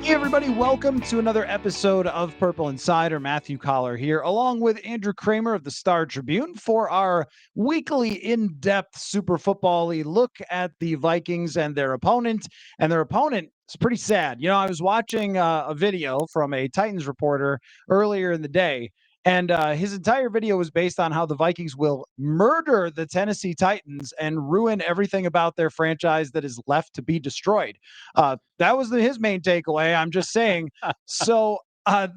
Hey, everybody, welcome to another episode of Purple Insider. Matthew Coller here, along with Andrew Krammer of the Star Tribune for our weekly in-depth Super Football-y look at the Vikings and their opponent. And their opponent is pretty sad. You know, I was watching a video from a Titans reporter earlier in the day, and his entire video was based on how the Vikings will murder the Tennessee Titans and ruin everything about their franchise that is left to be destroyed. That was his main takeaway. I'm just saying. So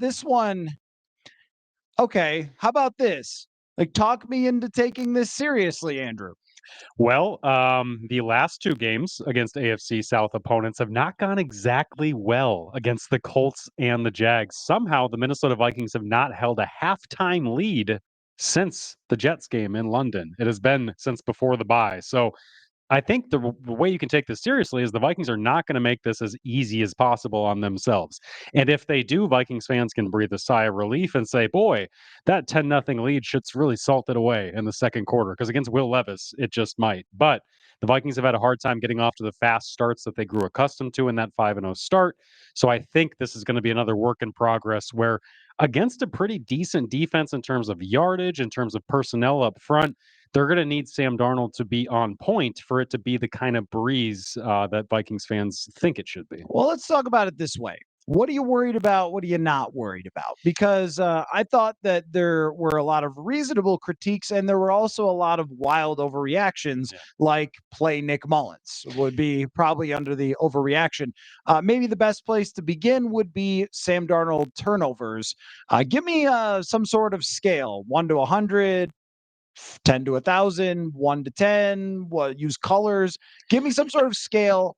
this one, okay. How about this? Like, talk me into taking this seriously, Andrew. Well, the last two games against AFC South opponents have not gone exactly well against the Colts and the Jags. Somehow, the Minnesota Vikings have not held a halftime lead since the Jets game in London. It has been since before the bye. So I think the way you can take this seriously is the Vikings are not going to make this as easy as possible on themselves. And if they do, Vikings fans can breathe a sigh of relief and say, boy, that 10-0 lead shit's really salted away in the second quarter, because against Will Levis, it just might. But the Vikings have had a hard time getting off to the fast starts that they grew accustomed to in that 5-0 start. So I think this is going to be another work in progress where against a pretty decent defense in terms of yardage, in terms of personnel up front, they're going to need Sam Darnold to be on point for it to be the kind of breeze that Vikings fans think it should be. Well, let's talk about it this way. What are you worried about? What are you not worried about? Because I thought that there were a lot of reasonable critiques and there were also a lot of wild overreactions, like play Nick Mullins would be probably under the overreaction. Maybe the best place to begin would be Sam Darnold turnovers. Give me some sort of scale, 1 to 100, 10 to 1,000, 1 to 10, use colors. Give me some sort of scale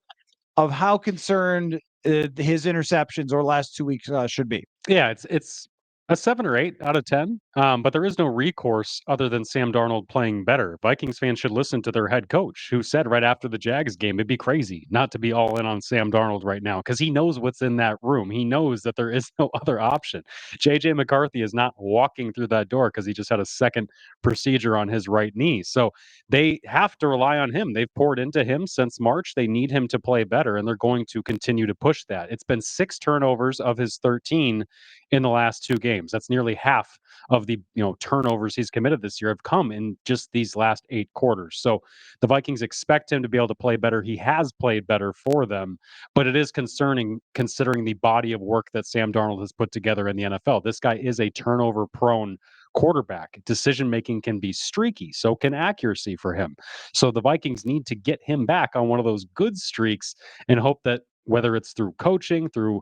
of how concerned his interceptions or last 2 weeks should be. Yeah, it's a 7 or 8 out of 10, but there is no recourse other than Sam Darnold playing better. Vikings fans should listen to their head coach, who said right after the Jags game, it'd be crazy not to be all in on Sam Darnold right now because he knows what's in that room. He knows that there is no other option. JJ McCarthy is not walking through that door because he just had a second procedure on his right knee. So they have to rely on him. They've poured into him since March. They need him to play better, and they're going to continue to push that. It's been 6 turnovers of his 13 in the last 2 games. That's nearly half of the turnovers he's committed this year have come in just these last 8 quarters. So the Vikings expect him to be able to play better. He has played better for them, but it is concerning considering the body of work that Sam Darnold has put together in the NFL. This guy is a turnover prone quarterback. Decision making can be streaky, so can accuracy for him. So the Vikings need to get him back on one of those good streaks and hope that whether it's through coaching, through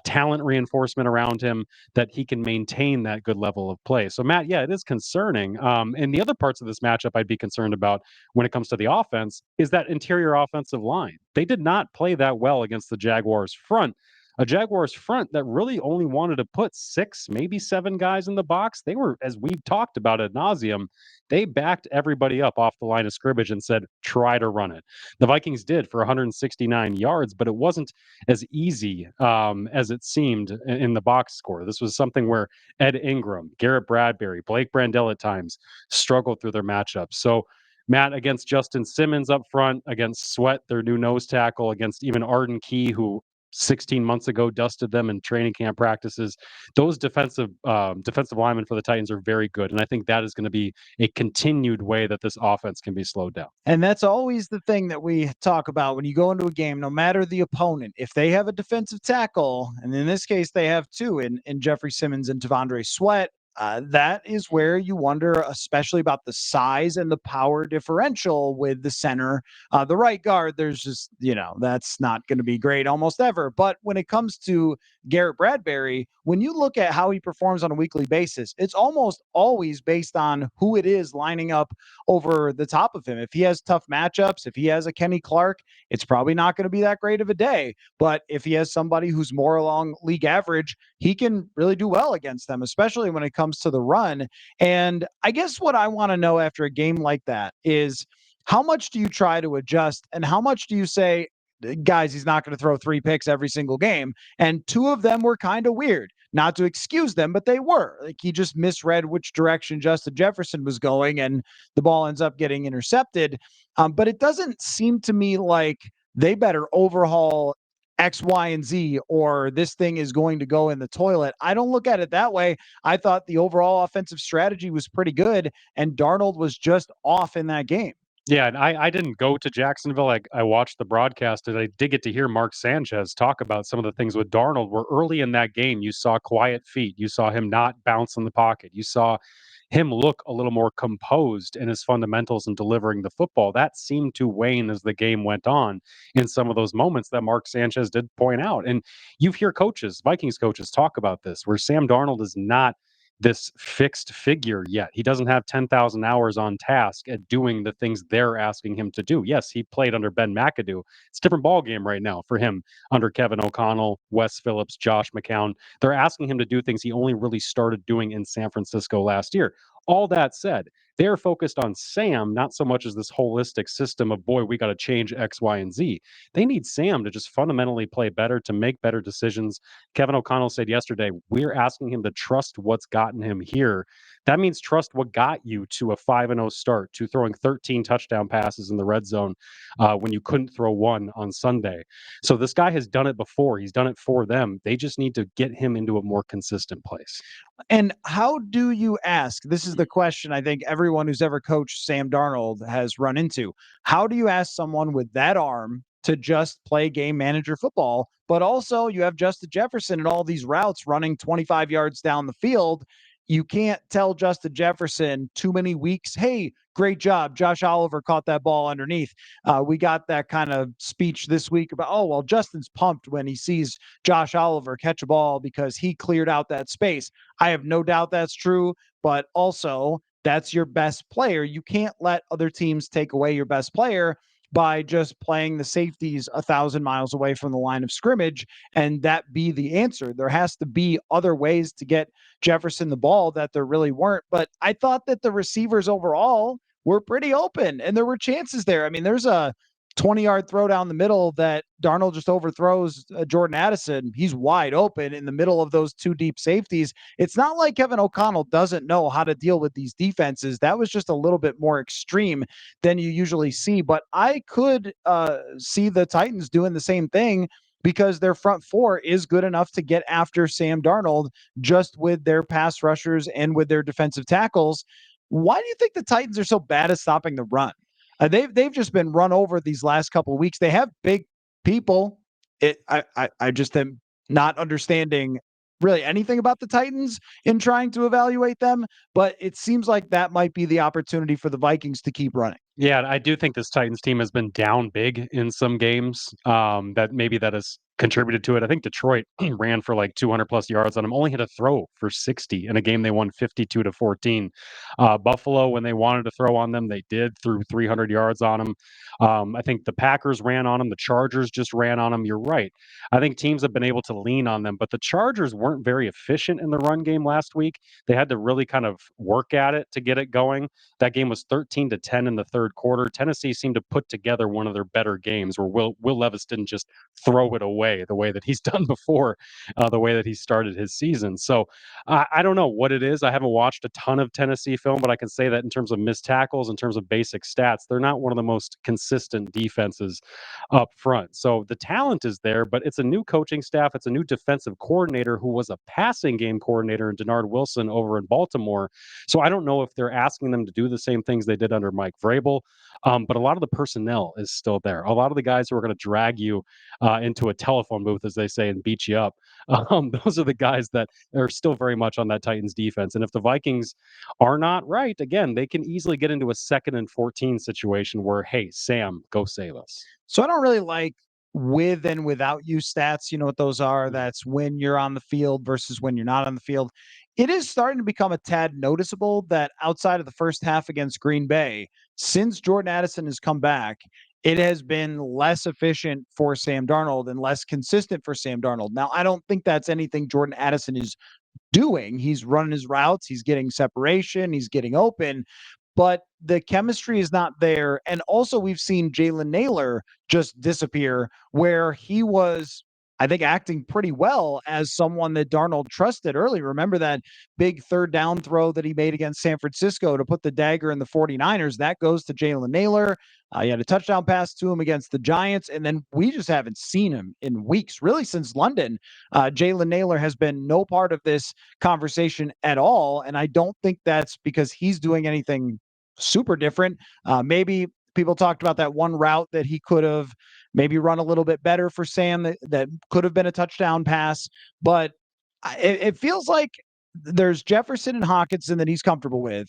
talent reinforcement around him, that he can maintain that good level of play. So, Matt, yeah, it is concerning. And the other parts of this matchup I'd be concerned about when it comes to the offense is that interior offensive line. They did not play that well against the Jaguars front. A Jaguars front that really only wanted to put 6, maybe 7 guys in the box. They were, as we've talked about ad nauseum, they backed everybody up off the line of scrimmage and said, try to run it. The Vikings did for 169 yards, but it wasn't as easy as it seemed in the box score. This was something where Ed Ingram, Garrett Bradbury, Blake Brandel at times struggled through their matchups. So, Matt, against Justin Simmons up front, against Sweat, their new nose tackle, against even Arden Key, who 16 months ago dusted them in training camp practices. Those defensive linemen for the Titans are very good, and I think that is going to be a continued way that this offense can be slowed down. And that's always the thing that we talk about when you go into a game, no matter the opponent. If they have a defensive tackle, and in this case they have two in Jeffrey Simmons and Tavondre Sweat, that is where you wonder, especially about the size and the power differential with the center. The right guard, there's just, that's not going to be great almost ever. But when it comes to Garrett Bradbury, when you look at how he performs on a weekly basis, it's almost always based on who it is lining up over the top of him. If he has tough matchups, if he has a Kenny Clark, it's probably not going to be that great of a day. But if he has somebody who's more along league average, he can really do well against them, especially when it comes to the run. And I guess what I want to know after a game like that is, how much do you try to adjust and how much do you say, guys, he's not going to throw 3 picks every single game? And 2 of them were kind of weird. Not to excuse them, but they were. Like, he just misread which direction Justin Jefferson was going, and the ball ends up getting intercepted. But it doesn't seem to me like they better overhaul X, Y, and Z, or this thing is going to go in the toilet. I don't look at it that way. I thought the overall offensive strategy was pretty good, and Darnold was just off in that game. Yeah, and I didn't go to Jacksonville. I watched the broadcast, and I did get to hear Mark Sanchez talk about some of the things with Darnold, where early in that game, you saw quiet feet. You saw him not bounce in the pocket. You saw him look a little more composed in his fundamentals and delivering the football. That seemed to wane as the game went on in some of those moments that Mark Sanchez did point out. And you hear coaches, Vikings coaches, talk about this, where Sam Darnold is not this fixed figure yet. He doesn't have 10,000 hours on task at doing the things they're asking him to do. Yes, he played under Ben McAdoo. It's a different ball game right now for him under Kevin O'Connell, Wes Phillips, Josh McCown. They're asking him to do things he only really started doing in San Francisco last year. All that said, they're focused on Sam, not so much as this holistic system of, boy, we got to change X, Y, and Z. They need Sam to just fundamentally play better, to make better decisions. Kevin O'Connell said yesterday, we're asking him to trust what's gotten him here. That means trust what got you to a 5-0 start, to throwing 13 touchdown passes in the red zone when you couldn't throw one on Sunday. So this guy has done it before. He's done it for them. They just need to get him into a more consistent place. And how do you ask? This is the question I think everyone who's ever coached Sam Darnold has run into. How do you ask someone with that arm to just play game manager football? But also, you have Justin Jefferson and all these routes running 25 yards down the field. You can't tell Justin Jefferson too many weeks, hey, great job. Josh Oliver caught that ball underneath. We got that kind of speech this week about, oh, well, Justin's pumped when he sees Josh Oliver catch a ball because he cleared out that space. I have no doubt that's true, but also that's your best player. You can't let other teams take away your best player by just playing the safeties 1,000 miles away from the line of scrimmage and that be the answer. There has to be other ways to get Jefferson the ball that there really weren't. But I thought that the receivers overall were pretty open and there were chances there. I mean, there's a 20-yard throw down the middle that Darnold just overthrows Jordan Addison. He's wide open in the middle of those two deep safeties. It's not like Kevin O'Connell doesn't know how to deal with these defenses. That was just a little bit more extreme than you usually see. But I could see the Titans doing the same thing because their front four is good enough to get after Sam Darnold just with their pass rushers and with their defensive tackles. Why do you think the Titans are so bad at stopping the run? They've just been run over these last couple of weeks. They have big people. I just am not understanding really anything about the Titans in trying to evaluate them, but it seems like that might be the opportunity for the Vikings to keep running. Yeah, I do think this Titans team has been down big in some games. That has contributed to it. I think Detroit ran for like 200 plus yards on them, only had a throw for 60 in a game they won 52-14. Buffalo, when they wanted to throw on them, they did, threw 300 yards on them. I think the Packers ran on them. The Chargers just ran on them. You're right. I think teams have been able to lean on them, but the Chargers weren't very efficient in the run game last week. They had to really kind of work at it to get it going. That game was 13-10 in the third quarter. Tennessee seemed to put together one of their better games where Will Levis didn't just throw it away the way that he's done before, the way that he started his season. So I don't know what it is. I haven't watched a ton of Tennessee film, but I can say that in terms of missed tackles, in terms of basic stats, they're not one of the most consistent defenses up front. So the talent is there, but it's a new coaching staff. It's a new defensive coordinator who was a passing game coordinator in Denard Wilson over in Baltimore. So I don't know if they're asking them to do the same things they did under Mike Vrabel, but a lot of the personnel is still there. A lot of the guys who are going to drag you into a telephone booth, as they say, and beat you up, those are the guys that are still very much on that Titans defense. And if the Vikings are not right, again, they can easily get into a 2nd and 14 situation where, hey, Sam, go save us. So I don't really like with and without you stats. You know what those are? That's when you're on the field versus when you're not on the field. It is starting to become a tad noticeable that outside of the first half against Green Bay, since Jordan Addison has come back, it has been less efficient for Sam Darnold and less consistent for Sam Darnold. Now, I don't think that's anything Jordan Addison is doing. He's running his routes, he's getting separation, he's getting open, but the chemistry is not there. And also, we've seen Jalen Naylor just disappear where he was I think, acting pretty well as someone that Darnold trusted early. Remember that big third down throw that he made against San Francisco to put the dagger in the 49ers? That goes to Jalen Nailor. He had a touchdown pass to him against the Giants, and then we just haven't seen him in weeks, really since London. Jalen Nailor has been no part of this conversation at all, and I don't think that's because he's doing anything super different. Maybe people talked about that one route that he could have maybe run a little bit better for Sam that could have been a touchdown pass. But it feels like there's Jefferson and Hockenson that he's comfortable with,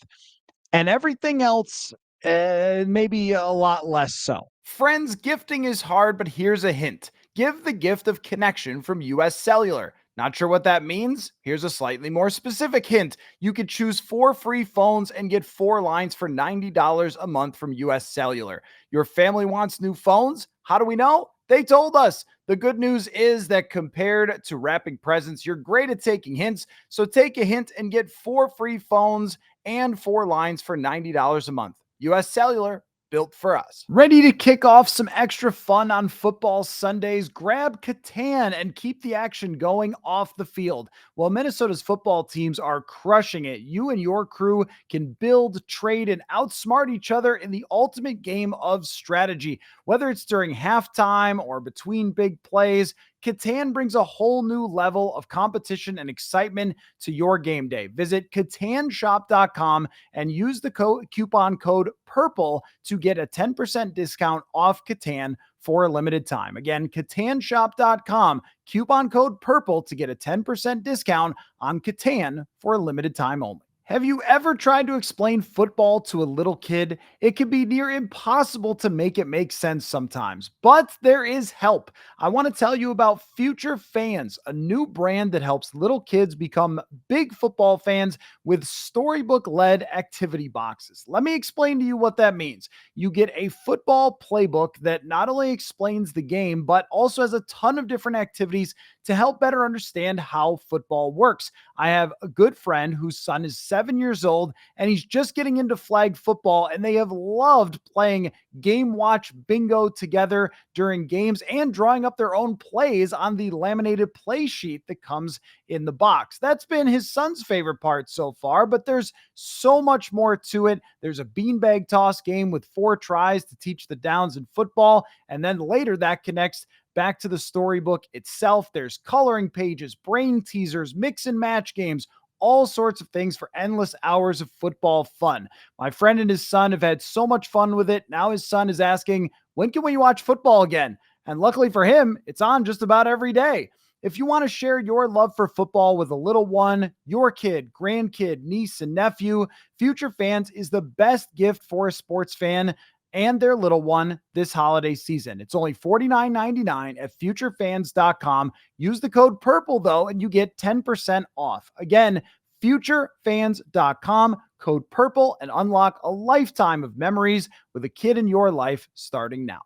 and everything else, maybe a lot less so. Friends, gifting is hard, but here's a hint. Give the gift of connection from US Cellular. Not sure what that means? Here's a slightly more specific hint. You could choose 4 free phones and get 4 lines for $90 a month from US Cellular. Your family wants new phones? How do we know? They told us. The good news is that compared to wrapping presents, you're great at taking hints. So take a hint and get 4 free phones and 4 lines for $90 a month. US Cellular, built for us. Ready to kick off some extra fun on football Sundays? Grab Catan and keep the action going off the field. While Minnesota's football teams are crushing it, you and your crew can build, trade, and outsmart each other in the ultimate game of strategy. Whether it's during halftime or between big plays, Catan brings a whole new level of competition and excitement to your game day. Visit CatanShop.com and use the coupon code PURPLE to get a 10% discount off Catan for a limited time. Again, CatanShop.com, coupon code PURPLE to get a 10% discount on Catan for a limited time only. Have you ever tried to explain football to a little kid? It can be near impossible to make it make sense sometimes, but there is help. I want to tell you about Future Fans, a new brand that helps little kids become big football fans with storybook-led activity boxes. Let me explain to you what that means. You get a football playbook that not only explains the game, but also has a ton of different activities to help better understand how football works. I have a good friend whose son is 7 years old and he's just getting into flag football, and they have loved playing game watch bingo together during games and drawing up their own plays on the laminated play sheet that comes in the box. That's been his son's favorite part so far, but there's so much more to it. There's a beanbag toss game with 4 tries to teach the downs in football, and then later that connects back to the storybook itself. There's coloring pages, brain teasers, mix and match games, all sorts of things for endless hours of football fun. My friend and his son have had so much fun with it. Now his son is asking, when can we watch football again? And luckily for him, it's on just about every day. If you want to share your love for football with a little one, your kid, grandkid, niece, and nephew, Future Fans is the best gift for a sports fan and their little one this holiday season. It's only $49.99 at futurefans.com. Use the code PURPLE, though, and you get 10% off. Again, futurefans.com, code PURPLE, and unlock a lifetime of memories with a kid in your life starting now.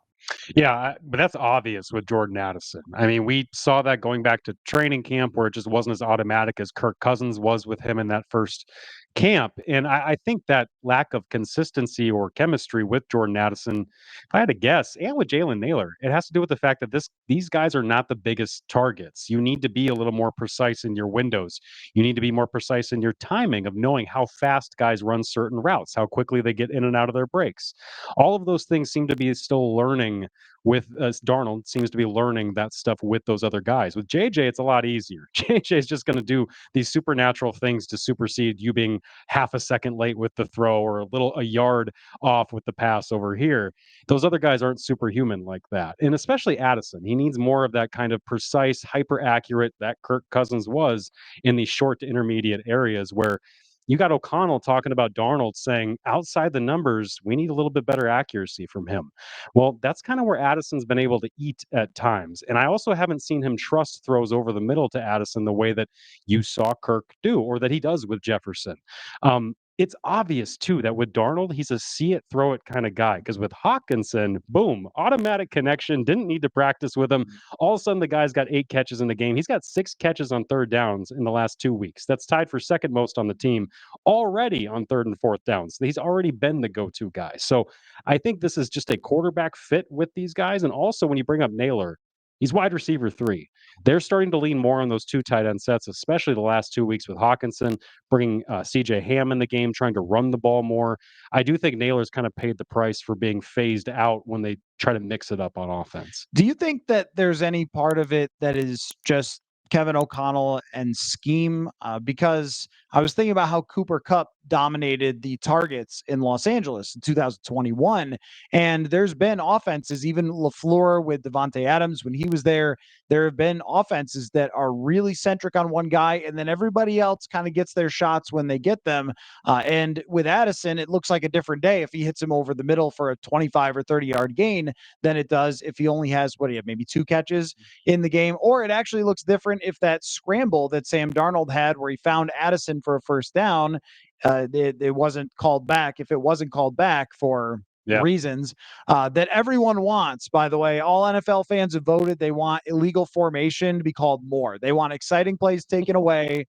Yeah, but that's obvious with Jordan Addison. I mean, we saw that going back to training camp where it just wasn't as automatic as Kirk Cousins was with him in that first camp. And I think that lack of consistency or chemistry with Jordan Addison, if I had to guess, and with Jalen Nailor, it has to do with the fact that these guys are not the biggest targets. You need to be a little more precise in your windows. You need to be more precise in your timing of knowing how fast guys run certain routes, how quickly they get in and out of their breaks. All of those things seem to be still learning with Darnold seems to be learning that stuff with those other guys. With JJ, it's a lot easier. JJ is just going to do these supernatural things to supersede you being half a second late with the throw or a yard off with the pass over here. Those other guys aren't superhuman like that. And especially Addison, he needs more of that kind of precise, hyper accurate that Kirk Cousins was in these short to intermediate areas where you got O'Connell talking about Darnold saying outside the numbers, we need a little bit better accuracy from him. Well, that's kind of where Addison's been able to eat at times. And I also haven't seen him trust throws over the middle to Addison the way that you saw Kirk do or that he does with Jefferson. It's obvious too that with Darnold, he's a see it, throw it kind of guy. Because with Hockenson, boom, automatic connection, didn't need to practice with him. All of a sudden, the guy's got 8 catches in the game. He's got 6 catches on third downs in the last 2 weeks. That's tied for second most on the team already on third and fourth downs. He's already been the go-to guy. So I think this is just a quarterback fit with these guys. And also when you bring up Nailor, He's wide receiver 3. They're starting to lean more on those 2 tight end sets, especially the last 2 weeks with Hawkinson, bringing CJ Ham in the game, trying to run the ball more. I do think Naylor's kind of paid the price for being phased out when they try to mix it up on offense. Do you think that there's any part of it that is just Kevin O'Connell and scheme? Because I was thinking about how Cooper Kupp dominated the targets in Los Angeles in 2021. And there's been offenses, even LaFleur with Devontae Adams, when he was there, there have been offenses that are really centric on one guy, and then everybody else kind of gets their shots when they get them. And with Addison, it looks like a different day if he hits him over the middle for a 25 or 30-yard gain than it does if he only has, what do you have, maybe 2 catches in the game. Or it actually looks different if that scramble that Sam Darnold had where he found Addison for a first down, it wasn't called back. If it wasn't called back for reasons that everyone wants, by the way, all NFL fans have voted. They want illegal formation to be called more. They want exciting plays taken away.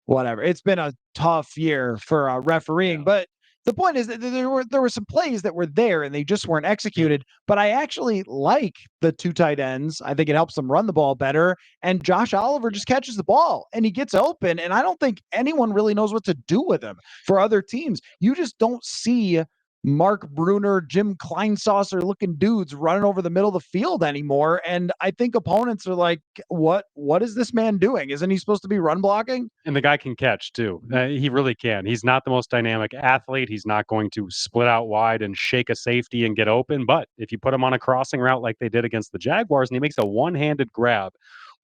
Whatever. It's been a tough year for refereeing, but the point is that there were some plays that were there and they just weren't executed. But I actually like the 2 tight ends. I think it helps them run the ball better. And Josh Oliver just catches the ball and he gets open. And I don't think anyone really knows what to do with him for other teams. You just don't see Mark Bruner, Jim Kleinsaucer looking dudes running over the middle of the field anymore. And I think opponents are like, what is this man doing? Isn't he supposed to be run blocking? And the guy can catch too. He really can. He's not the most dynamic athlete. He's not going to split out wide and shake a safety and get open. But if you put him on a crossing route like they did against the Jaguars and he makes a one-handed grab,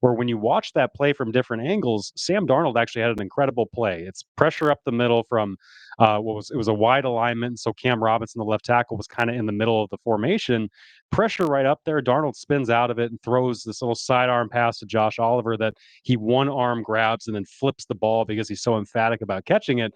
where when you watch that play from different angles, Sam Darnold actually had an incredible play. It's pressure up the middle from it was a wide alignment. So Cam Robinson, the left tackle, was kind of in the middle of the formation. Pressure right up there. Darnold spins out of it and throws this little sidearm pass to Josh Oliver that he one arm grabs and then flips the ball because he's so emphatic about catching it.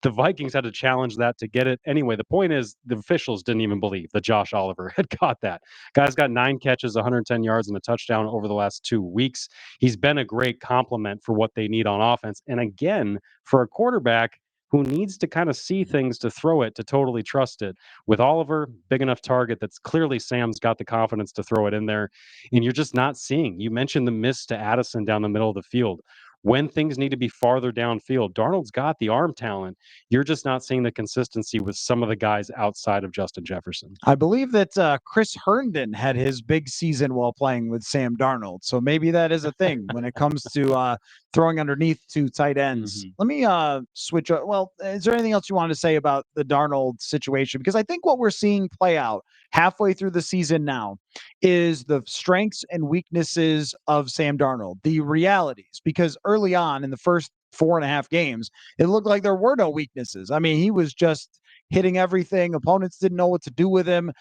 The Vikings had to challenge that to get it. Anyway, the point is the officials didn't even believe that Josh Oliver had caught that. Guy's got 9 catches, 110 yards, and a touchdown over the last 2 weeks. He's been a great complement for what they need on offense. And again, for a quarterback who needs to kind of see things to throw it, to totally trust it. With Oliver, big enough target that's clearly Sam's got the confidence to throw it in there. And you're just not seeing. You mentioned the miss to Addison down the middle of the field. When things need to be farther downfield, Darnold's got the arm talent. You're just not seeing the consistency with some of the guys outside of Justin Jefferson. I believe that Chris Herndon had his big season while playing with Sam Darnold. So maybe that is a thing when it comes to throwing underneath 2 tight ends. Let me switch. Well, is there anything else you wanted to say about the Darnold situation? Because I think what we're seeing play out halfway through the season now is the strengths and weaknesses of Sam Darnold, the realities, because early on in the first 4.5 games, it looked like there were no weaknesses. I mean, he was just hitting everything. Opponents didn't know what to do with him.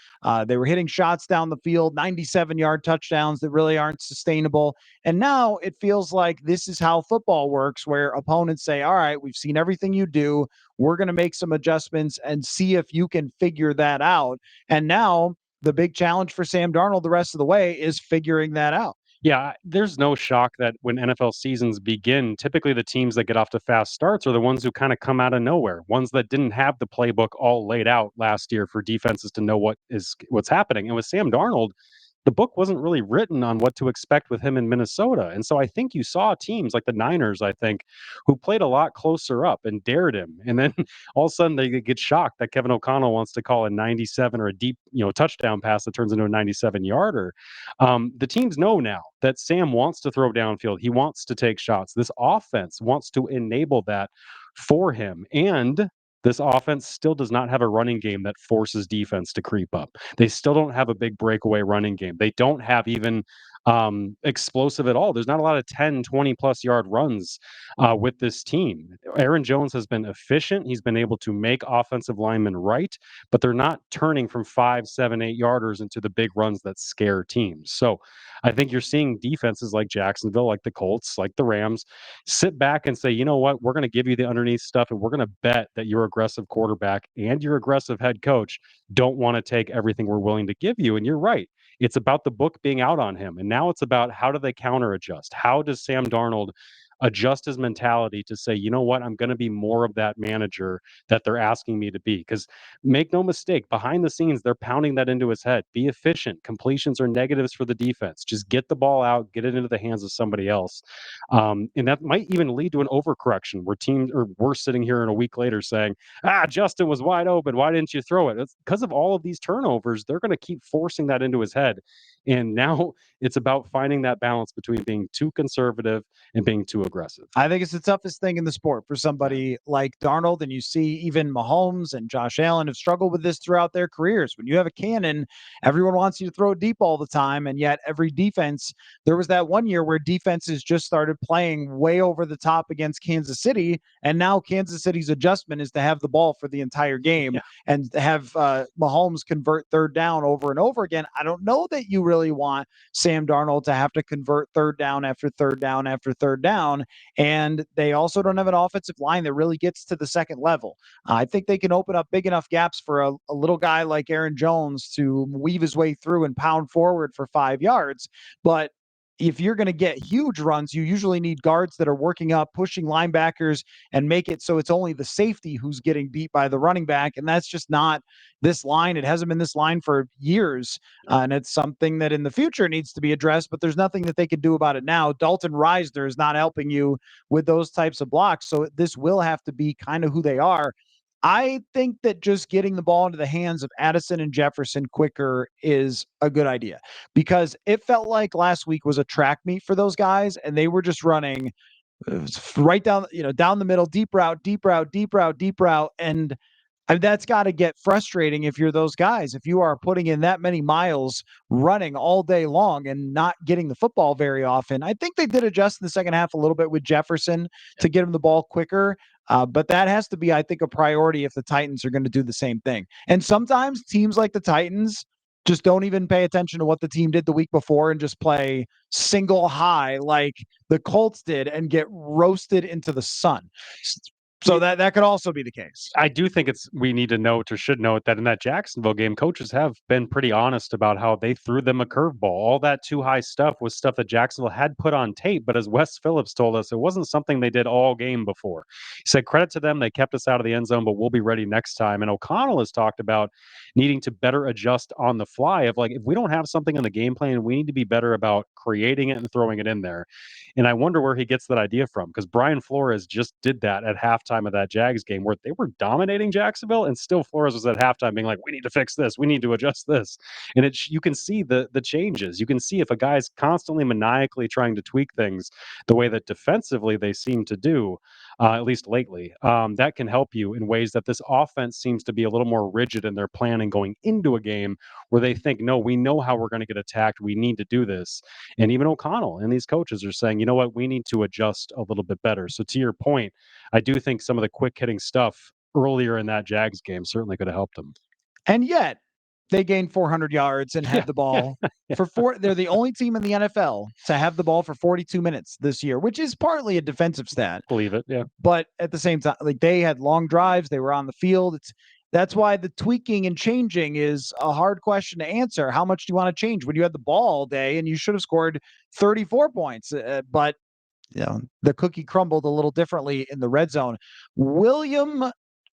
They were hitting shots down the field, 97-yard touchdowns that really aren't sustainable. And now it feels like this is how football works, where opponents say, all right, we've seen everything you do. We're going to make some adjustments and see if you can figure that out. And now the big challenge for Sam Darnold the rest of the way is figuring that out. Yeah, there's no shock that when NFL seasons begin, typically the teams that get off to fast starts are the ones who kind of come out of nowhere, ones that didn't have the playbook all laid out last year for defenses to know what's happening. And with Sam Darnold, the book wasn't really written on what to expect with him in Minnesota. And so I think you saw teams like the Niners, I think, who played a lot closer up and dared him. And then all of a sudden they get shocked that Kevin O'Connell wants to call a 97 or a deep, touchdown pass that turns into a 97-yarder. The teams know now that Sam wants to throw downfield. He wants to take shots. This offense wants to enable that for him. And this offense still does not have a running game that forces defense to creep up. They still don't have a big breakaway running game. They don't have even explosive at all. There's not a lot of 10, 20-plus yard runs with this team. Aaron Jones has been efficient. He's been able to make offensive linemen right, but they're not turning from 5, 7, 8-yarders into the big runs that scare teams. So I think you're seeing defenses like Jacksonville, like the Colts, like the Rams, sit back and say, you know what, we're going to give you the underneath stuff, and we're going to bet that your aggressive quarterback and your aggressive head coach don't want to take everything we're willing to give you. And you're right. It's about the book being out on him. And now it's about how do they counter adjust? How does Sam Darnold adjust his mentality to say, you know what, I'm going to be more of that manager that they're asking me to be. Because make no mistake, behind the scenes, they're pounding that into his head. Be efficient. Completions are negatives for the defense. Just get the ball out, get it into the hands of somebody else. And that might even lead to an overcorrection where teams, or we're sitting here in a week later saying, Justin was wide open. Why didn't you throw it? It's because of all of these turnovers. They're going to keep forcing that into his head. And now it's about finding that balance between being too conservative and being too aggressive. I think it's the toughest thing in the sport for somebody like Darnold. And you see even Mahomes and Josh Allen have struggled with this throughout their careers. When you have a cannon, everyone wants you to throw it deep all the time. And yet every defense, there was that one year where defenses just started playing way over the top against Kansas City. And now Kansas City's adjustment is to have the ball for the entire game and have Mahomes convert third down over and over again. I don't know that you really want Sam Darnold to have to convert third down after third down after third down. And they also don't have an offensive line that really gets to the second level. I think they can open up big enough gaps for a little guy like Aaron Jones to weave his way through and pound forward for 5 yards. But if you're going to get huge runs, you usually need guards that are working up, pushing linebackers, and make it so it's only the safety who's getting beat by the running back. And that's just not this line. It hasn't been this line for years. And it's something that in the future needs to be addressed, but there's nothing that they can do about it now. Dalton Reisner is not helping you with those types of blocks. So this will have to be kind of who they are. I think that just getting the ball into the hands of Addison and Jefferson quicker is a good idea, because it felt like last week was a track meet for those guys, and they were just running right down, down the middle, deep route, deep route, deep route, deep route. And that's got to get frustrating if you're those guys. If you are putting in that many miles running all day long and not getting the football very often. I think they did adjust in the second half a little bit with Jefferson to get him the ball quicker. But that has to be, I think, a priority if the Titans are going to do the same thing. And sometimes teams like the Titans just don't even pay attention to what the team did the week before and just play single high like the Colts did and get roasted into the sun. So that could also be the case. I do think we need to note, or should note, that in that Jacksonville game, coaches have been pretty honest about how they threw them a curveball. All that too high stuff was stuff that Jacksonville had put on tape, but as Wes Phillips told us, it wasn't something they did all game before. He said, credit to them, they kept us out of the end zone, but we'll be ready next time. And O'Connell has talked about needing to better adjust on the fly of like, if we don't have something in the game plan, we need to be better about creating it and throwing it in there. And I wonder where he gets that idea from, because Brian Flores just did that at halftime of that Jags game where they were dominating Jacksonville, and still Flores was at halftime being like, we need to fix this, we need to adjust this. And you can see the changes. You can see if a guy's constantly maniacally trying to tweak things the way that defensively they seem to do, at least lately, that can help you in ways that this offense seems to be a little more rigid in their planning going into a game where they think, no, we know how we're going to get attacked, we need to do this. And even O'Connell and these coaches are saying, you know what, we need to adjust a little bit better. So to your point, I do think some of the quick hitting stuff earlier in that Jags game certainly could have helped them. And yet they gained 400 yards and had the ball for four. They're the only team in the NFL to have the ball for 42 minutes this year, which is partly a defensive stat. Believe it. Yeah. But at the same time, like, they had long drives, they were on the field. That's why the tweaking and changing is a hard question to answer. How much do you want to change when you had the ball all day and you should have scored 34 points? But the cookie crumbled a little differently in the red zone. William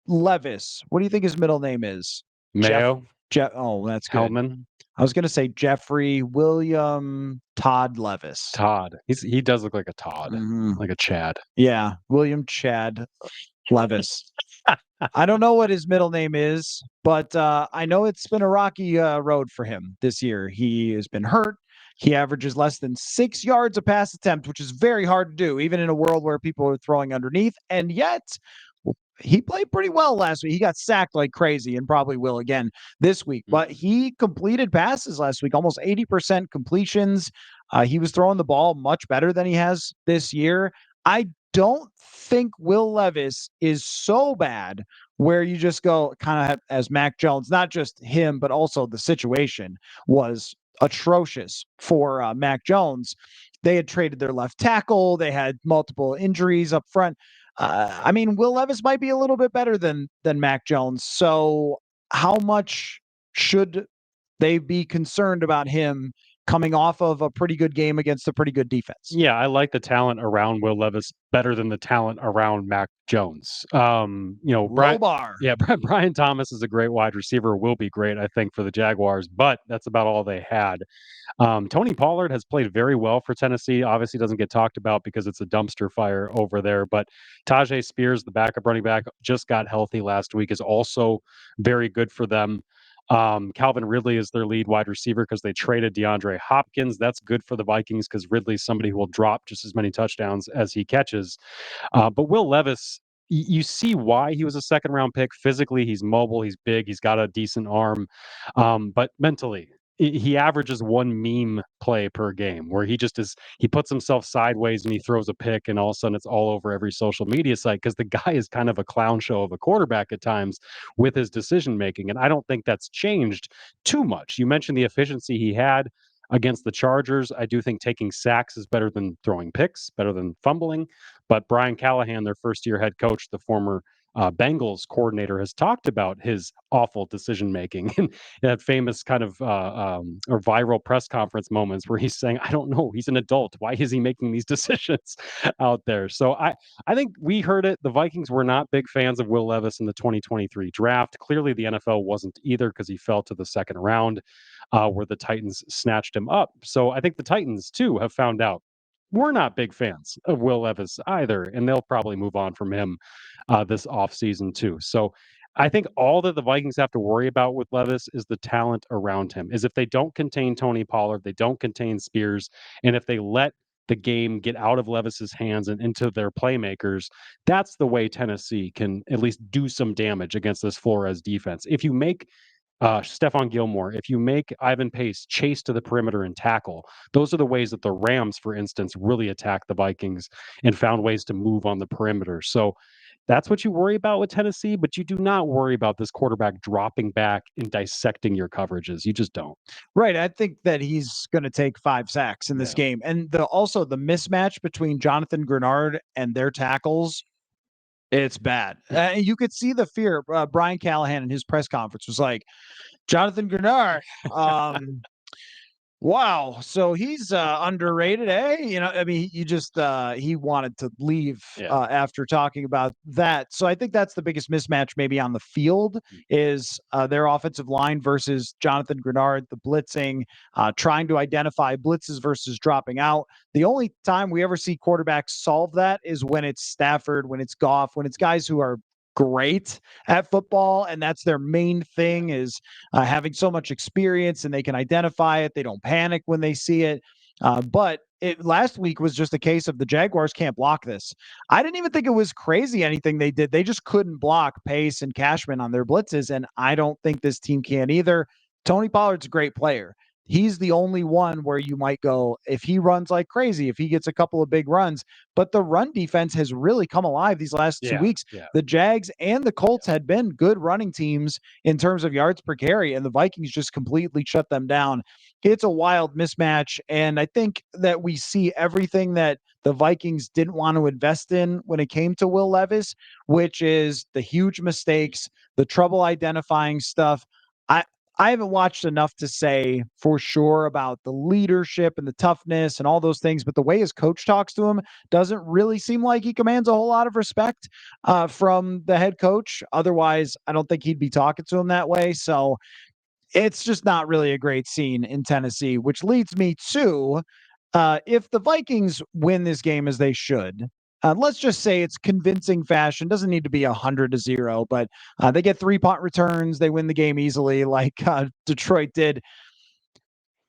Levis, what do you think his middle name is? Mayo. Oh, that's good. Hellman. I was going to say Jeffrey William Todd Levis. Todd. He does look like a Todd, like a Chad. Yeah, William Chad Levis. I don't know what his middle name is, but I know it's been a rocky road for him this year. He has been hurt. He averages less than 6 yards a pass attempt, which is very hard to do, even in a world where people are throwing underneath. And yet, he played pretty well last week. He got sacked like crazy and probably will again this week. But he completed passes last week, almost 80% completions. He was throwing the ball much better than he has this year. I don't think Will Levis is so bad where you just go kind of as Mac Jones, not just him, but also the situation was atrocious for Mac Jones. They had traded their left tackle. They had multiple injuries up front. I mean, Will Levis might be a little bit better than Mac Jones. So how much should they be concerned about him coming off of a pretty good game against a pretty good defense. Yeah, I like the talent around Will Levis better than the talent around Mac Jones. Low bar. Yeah, Brian Thomas is a great wide receiver, will be great, I think, for the Jaguars, but that's about all they had. Tony Pollard has played very well for Tennessee. Obviously, doesn't get talked about because it's a dumpster fire over there. But Tajay Spears, the backup running back, just got healthy last week, is also very good for them. Calvin Ridley is their lead wide receiver because they traded DeAndre Hopkins. That's good for the Vikings because Ridley's somebody who will drop just as many touchdowns as he catches. But Will Levis, you see why he was a second round pick. Physically, he's mobile, he's big, he's got a decent arm. But mentally, he averages one meme play per game where he puts himself sideways and he throws a pick, and all of a sudden it's all over every social media site because the guy is kind of a clown show of a quarterback at times with his decision making. And I don't think that's changed too much. You mentioned the efficiency he had against the Chargers. I do think taking sacks is better than throwing picks, better than fumbling. But Brian Callahan, their first year head coach, the former Bengals coordinator, has talked about his awful decision making and that famous kind of or viral press conference moments where he's saying, "I don't know, he's an adult. Why is he making these decisions out there?" So I think we heard it. The Vikings were not big fans of Will Levis in the 2023 draft. Clearly, the NFL wasn't either because he fell to the second round, where the Titans snatched him up. So I think the Titans too have found out we're not big fans of Will Levis either, and they'll probably move on from him this offseason too. So I think all that the Vikings have to worry about with Levis is the talent around him. Is if they don't contain Tony Pollard, they don't contain Spears, and if they let the game get out of Levis's hands and into their playmakers, that's the way Tennessee can at least do some damage against this Flores defense. If you make Stephon Gilmore, if you make Ivan Pace chase to the perimeter and tackle, those are the ways that the Rams, for instance, really attacked the Vikings and found ways to move on the perimeter. So that's what you worry about with Tennessee, but you do not worry about this quarterback dropping back and dissecting your coverages. You just don't. Right. I think that he's going to take 5 sacks in this game. And also the mismatch between Jonathan Grenard and their tackles, it's bad. You could see the fear. Brian Callahan in his press conference was like, Jonathan Grenard, wow. So he's underrated, eh? I mean, he wanted to leave after talking about that. So I think that's the biggest mismatch maybe on the field is their offensive line versus Jonathan Grenard, the blitzing, trying to identify blitzes versus dropping out. The only time we ever see quarterbacks solve that is when it's Stafford, when it's Goff, when it's guys who are great at football, and that's their main thing is having so much experience and they can identify it. They don't panic when they see it. But last week was just a case of the Jaguars can't block this. I didn't even think it was crazy anything they did. They just couldn't block Pace and Cashman on their blitzes, and I don't think this team can either. Tony Pollard's a great player. He's the only one where you might go, if he runs like crazy, if he gets a couple of big runs. But the run defense has really come alive these last 2 weeks. The Jags and the Colts had been good running teams in terms of yards per carry, and the Vikings just completely shut them down. It's a wild mismatch, and I think that we see everything that the Vikings didn't want to invest in when it came to Will Levis, which is the huge mistakes, the trouble identifying stuff. I haven't watched enough to say for sure about the leadership and the toughness and all those things, but the way his coach talks to him doesn't really seem like he commands a whole lot of respect from the head coach. Otherwise, I don't think he'd be talking to him that way. So it's just not really a great scene in Tennessee, which leads me to if the Vikings win this game as they should, let's just say it's convincing fashion. Doesn't need to be 100-0, but they get 3 punt returns. They win the game easily, like Detroit did.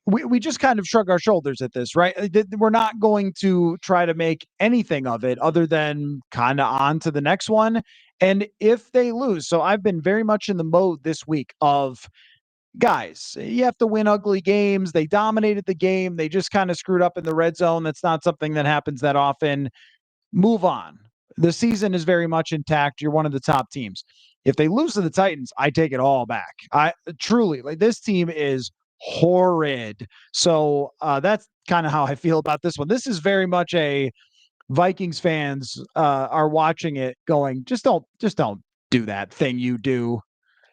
We just kind of shrug our shoulders at this, right? We're not going to try to make anything of it other than kind of on to the next one. And if they lose, so I've been very much in the mode this week of, guys, you have to win ugly games. They dominated the game. They just kind of screwed up in the red zone. That's not something that happens that often. Move on. The season is very much intact. You're one of the top teams. If they lose to the Titans, I take it all back. I truly, like, this team is horrid. So that's kind of how I feel about this one. This is very much a Vikings fans are watching it going, just don't do that thing you do.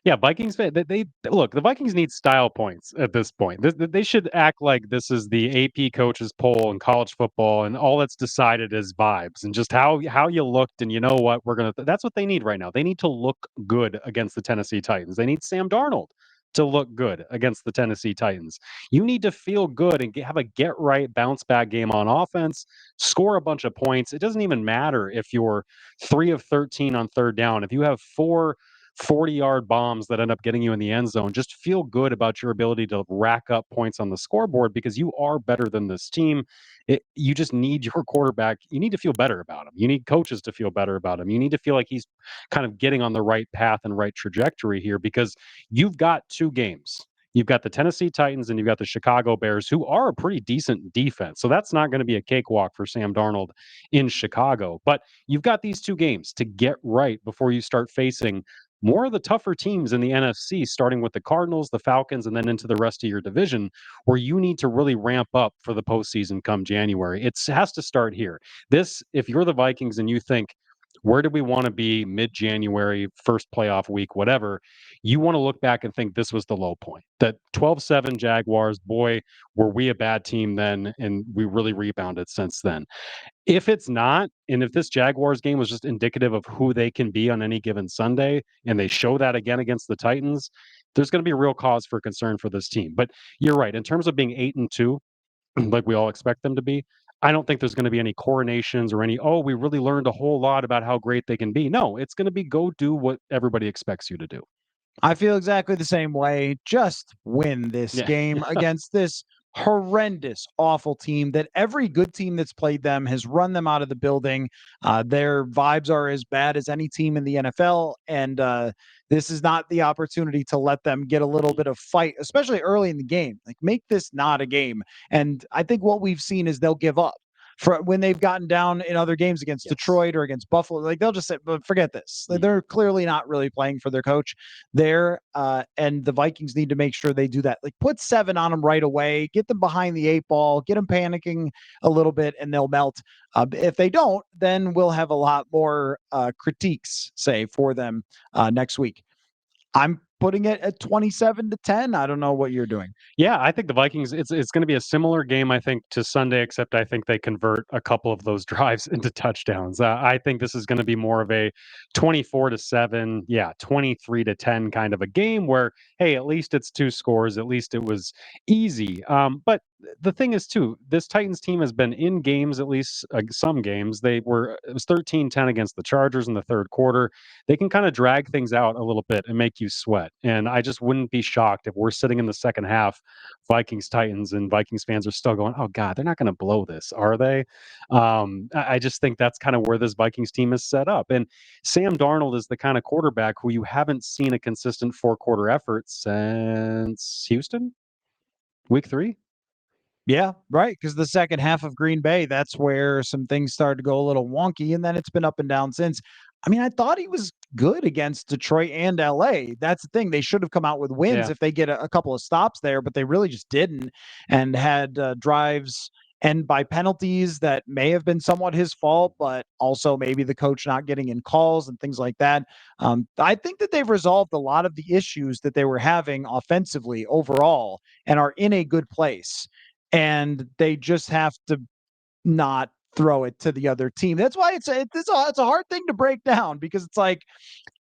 Yeah, Vikings. They look. The Vikings need style points at this point. They should act like this is the AP coaches poll in college football, and all that's decided is vibes and just how you looked. And you know what? That's what they need right now. They need to look good against the Tennessee Titans. They need Sam Darnold to look good against the Tennessee Titans. You need to feel good and have a get right bounce back game on offense. Score a bunch of points. It doesn't even matter if you're 3 of 13 on third down. If you have 4 40-yard bombs that end up getting you in the end zone, just feel good about your ability to rack up points on the scoreboard because you are better than this team. You just need your quarterback. You need to feel better about him. You need coaches to feel better about him. You need to feel like he's kind of getting on the right path and right trajectory here because you've got 2 games. You've got the Tennessee Titans and you've got the Chicago Bears, who are a pretty decent defense. So that's not going to be a cakewalk for Sam Darnold in Chicago. But you've got these 2 games to get right before you start facing more of the tougher teams in the NFC, starting with the Cardinals, the Falcons, and then into the rest of your division, where you need to really ramp up for the postseason come January. It has to start here. If you're the Vikings and you think, where do we want to be mid-January, first playoff week, whatever, you want to look back and think this was the low point. That 12-7 Jaguars, boy, were we a bad team then, and we really rebounded since then. If it's not, and if this Jaguars game was just indicative of who they can be on any given Sunday, and they show that again against the Titans, there's going to be a real cause for concern for this team. But you're right. In terms of being 8-2, like we all expect them to be, I don't think there's going to be any coronations or we really learned a whole lot about how great they can be. No, it's going to be go do what everybody expects you to do. I feel exactly the same way. Just win this game against this horrendous, awful team that every good team that's played them has run them out of the building. Their vibes are as bad as any team in the NFL. And this is not the opportunity to let them get a little bit of fight, especially early in the game. Like, make this not a game. And I think what we've seen is they'll give up. For when they've gotten down in other games against Detroit or against Buffalo, like they'll just say, but forget this. They're clearly not really playing for their coach there. And the Vikings need to make sure they do that. Like, put 7 on them right away, get them behind the 8 ball, get them panicking a little bit, and they'll melt. If they don't, then we'll have a lot more critiques, say, for them next week. I'm putting it at 27-10. I don't know what you're doing. Yeah, I think the Vikings, it's going to be a similar game, I think, to Sunday, except I think they convert a couple of those drives into touchdowns. I think this is going to be more of a 24-7, 23-10 kind of a game where, hey, at least it's 2 scores. At least it was easy. But the thing is, too, this Titans team has been in games, at least some games. It was 13-10 against the Chargers in the third quarter. They can kind of drag things out a little bit and make you sweat. And I just wouldn't be shocked if we're sitting in the second half, Vikings Titans, and Vikings fans are still going, oh God, they're not going to blow this, are they? I just think that's kind of where this Vikings team is set up. And Sam Darnold is the kind of quarterback who you haven't seen a consistent 4-quarter effort since Houston, week 3. Yeah, right. Because the second half of Green Bay, that's where some things started to go a little wonky, and then it's been up and down since. I mean, I thought he was good against Detroit and LA. That's the thing. They should have come out with wins if they get a couple of stops there, but they really just didn't, and had drives end by penalties that may have been somewhat his fault, but also maybe the coach not getting in calls and things like that. I think that they've resolved a lot of the issues that they were having offensively overall and are in a good place. And they just have to not throw it to the other team. That's why it's a hard thing to break down, because it's like,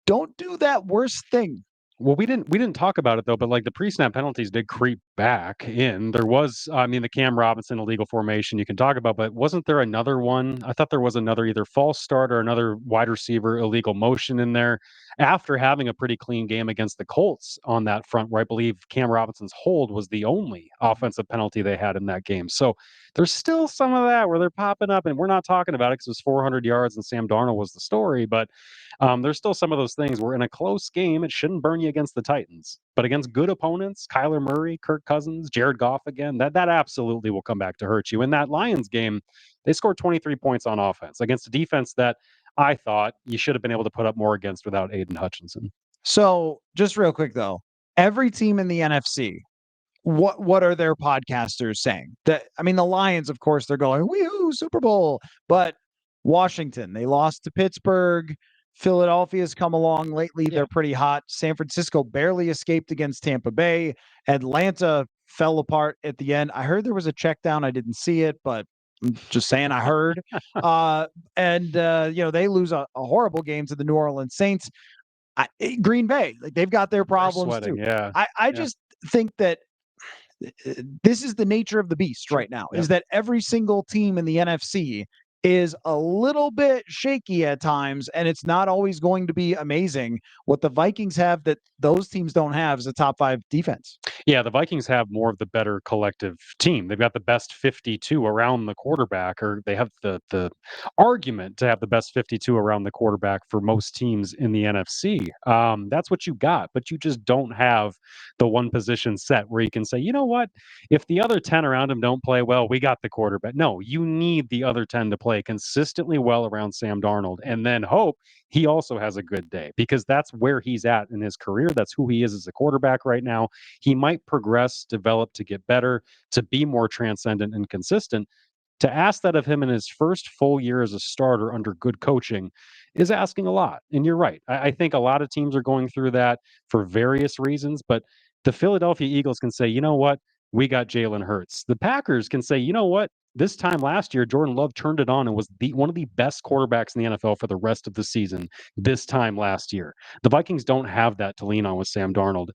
don't do that worst thing. Well, we didn't talk about it though, but like the pre-snap penalties did creep back in. There was, I mean, the Cam Robinson illegal formation you can talk about, but wasn't there another one? I thought there was another either false start or another wide receiver illegal motion in there after having a pretty clean game against the Colts on that front, where I believe Cam Robinson's hold was the only offensive penalty they had in that game. So there's still some of that where they're popping up, and we're not talking about it because it was 400 yards and Sam Darnold was the story, but there's still some of those things where in a close game, it shouldn't burn you against the Titans. But against good opponents, Kyler Murray, Kirk Cousins, Jared Goff again, that absolutely will come back to hurt you. In that Lions game, they scored 23 points on offense against a defense that I thought you should have been able to put up more against without Aiden Hutchinson. So just real quick, though, every team in the NFC, what are their podcasters saying? That, I mean, the Lions, of course, they're going, wee-hoo, Super Bowl. But Washington, they lost to Pittsburgh. Philadelphia's come along lately. Yeah. They're pretty hot. San Francisco barely escaped against Tampa Bay. Atlanta fell apart at the end. I heard there was a check down. I didn't see it, but I'm just saying I heard. They lose a horrible game to the New Orleans Saints. Green Bay, like they've got their problems sweating, too. yeah. I just think that this is the nature of the beast right now, is that every single team in the NFC is a little bit shaky at times, and it's not always going to be amazing. What the Vikings have that those teams don't have is a top 5 defense. Yeah, the Vikings have more of the better collective team. They've got the best 52 around the quarterback, or they have the argument to have the best 52 around the quarterback for most teams in the NFC. That's what you got, but you just don't have the one position set where you can say, you know what, if the other 10 around him don't play well, we got the quarterback. No, you need the other 10 to play consistently well around Sam Darnold, and then hope he also has a good day, because that's where he's at in his career. That's who he is as a quarterback right now. He might progress, develop to get better, to be more transcendent and consistent. To ask that of him in his first full year as a starter under good coaching is asking a lot. And you're right. I think a lot of teams are going through that for various reasons, but the Philadelphia Eagles can say, you know what? We got Jalen Hurts. The Packers can say, you know what? This time last year, Jordan Love turned it on and was one of the best quarterbacks in the NFL for the rest of the season this time last year. The Vikings don't have that to lean on with Sam Darnold.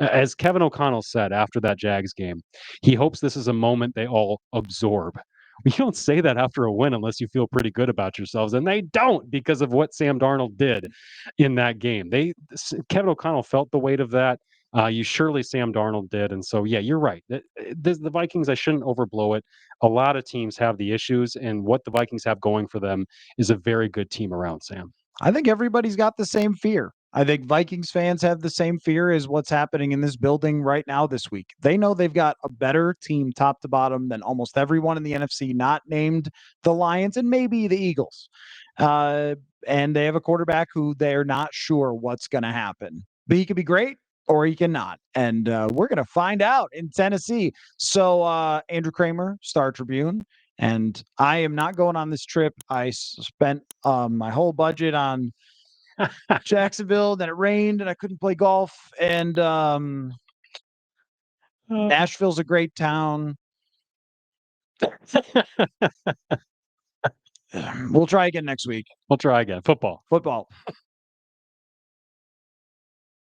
As Kevin O'Connell said after that Jags game, he hopes this is a moment they all absorb. You don't say that after a win unless you feel pretty good about yourselves, and they don't, because of what Sam Darnold did in that game. Kevin O'Connell felt the weight of that. Surely Sam Darnold did. And so, yeah, you're right. The Vikings, I shouldn't overblow it. A lot of teams have the issues, and what the Vikings have going for them is a very good team around Sam. I think everybody's got the same fear. I think Vikings fans have the same fear as what's happening in this building right now this week. They know they've got a better team top to bottom than almost everyone in the NFC, not named the Lions and maybe the Eagles. And they have a quarterback who they're not sure what's going to happen. But he could be great or he cannot. And we're going to find out in Tennessee. So Andrew Krammer, Star Tribune. And I am not going on this trip. I spent my whole budget on Jacksonville, then it rained and I couldn't play golf. And Nashville's a great town. We'll try again next week. We'll try again. Football.